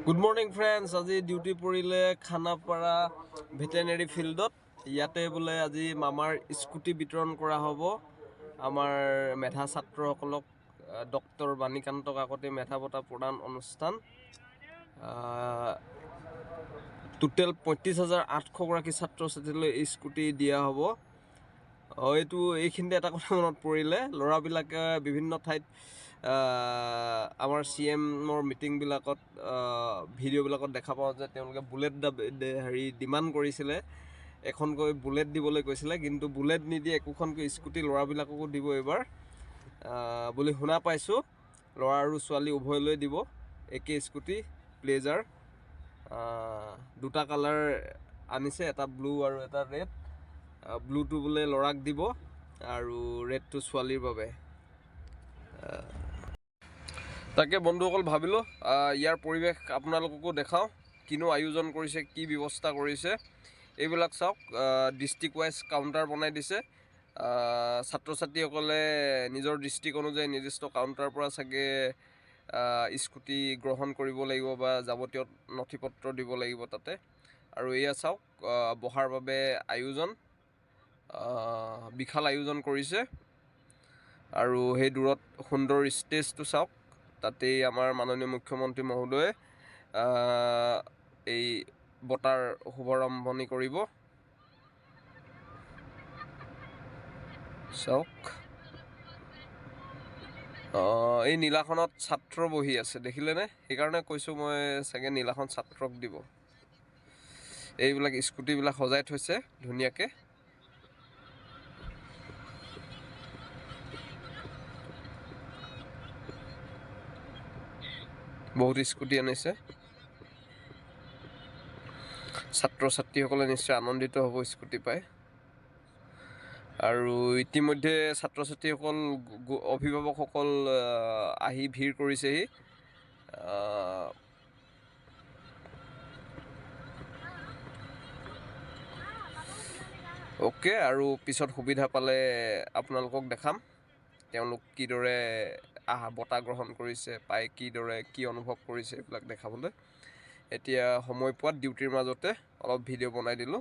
Good morning friends, আজি duty পৰিলে Khanapara veterinary ফিল্ডত ইয়াতে বোলে আজি মামাৰ স্কুটি বিতৰণ কৰা হ'ব আমাৰ মেধা ছাত্ৰসকলক ডক্টৰ বাণীকান্ত কাকতি মেধা বঁটা প্ৰদান অনুষ্ঠান টোটেল ৩৫,৮০০ গৰাকী ছাত্ৰ ছাত্ৰীলৈ স্কুটি দিয়া হ'ব এইখিনিতে এটা কথা মনত পৰিলে ল'ৰাবিলাকে বিভিন্ন ঠাইত আমাৰ CMৰ মিটিংবিলাকত ভিডিঅ'বিলাকত দেখা পাওঁ যে তেওঁলোকে বুলেট ডিমাণ্ড কৰিছিলে এখনকৈ বুলেট দিবলৈ কৈছিলে কিন্তু বুলেট নিদি একোখনকৈ স্কুটি ল'ৰাবিলাককো দিব এইবাৰ বুলি শুনা পাইছোঁ ল'ৰা আৰু ছোৱালী উভয়লৈ দিব একে স্কুটি প্লেজাৰ দুটা কালাৰ আনিছে এটা ব্লু আৰু এটা ৰেড ব্লুটো বোলে ল'ৰাক দিব আৰু ৰেডটো ছোৱালীৰ বাবে তাকে বন্ধুসকল ভাবিলোঁ ইয়াৰ পৰিৱেশ আপোনালোককো দেখাওঁ কিনো আয়োজন কৰিছে কি ব্যৱস্থা কৰিছে এইবিলাক চাওক ডিষ্ট্ৰিক্ট ৱাইজ কাউণ্টাৰ বনাই দিছে ছাত্ৰ ছাত্ৰীসকলে নিজৰ ডিষ্ট্ৰিক্ট অনুযায়ী নিৰ্দিষ্ট কাউণ্টাৰৰ পৰা চাগে স্কুটি গ্ৰহণ কৰিব লাগিব বা যাৱতীয় নথিপত্ৰ দিব লাগিব তাতে আৰু এয়া চাওক বহাৰ বাবে আয়োজন বিশাল আয়োজন কৰিছে আৰু সেই দূৰত সুন্দৰ ষ্টেজটো চাওক তাতেই আমাৰ মাননীয় মুখ্যমন্ত্ৰী মহোদয়ে এই বঁটাৰ শুভাৰম্ভণি কৰিব চাওক এই নীলাখনত ছাত্ৰ বহি আছে দেখিলেনে সেইকাৰণে কৈছোঁ মই চাগে নীলাখন ছাত্ৰক দিব এইবিলাক স্কুটিবিলাক সজাই থৈছে ধুনীয়াকৈ বহুত স্কুটি আনিছে ছাত্ৰ ছাত্ৰীসকলে নিশ্চয় আনন্দিত হ'ব স্কুটি পাই আৰু ইতিমধ্যে ছাত্ৰ ছাত্ৰীসকল অভিভাৱকসকল আহি ভিৰ কৰিছেহি অ'কে আৰু পিছত সুবিধা পালে আপোনালোকক দেখাম তেওঁলোক কিদৰে বঁটা গ্ৰহণ কৰিছে পাই কিদৰে কি অনুভৱ কৰিছে এইবিলাক দেখাবলৈ এতিয়া সময় পোৱাত ডিউটিৰ মাজতে অলপ ভিডিঅ' বনাই দিলোঁ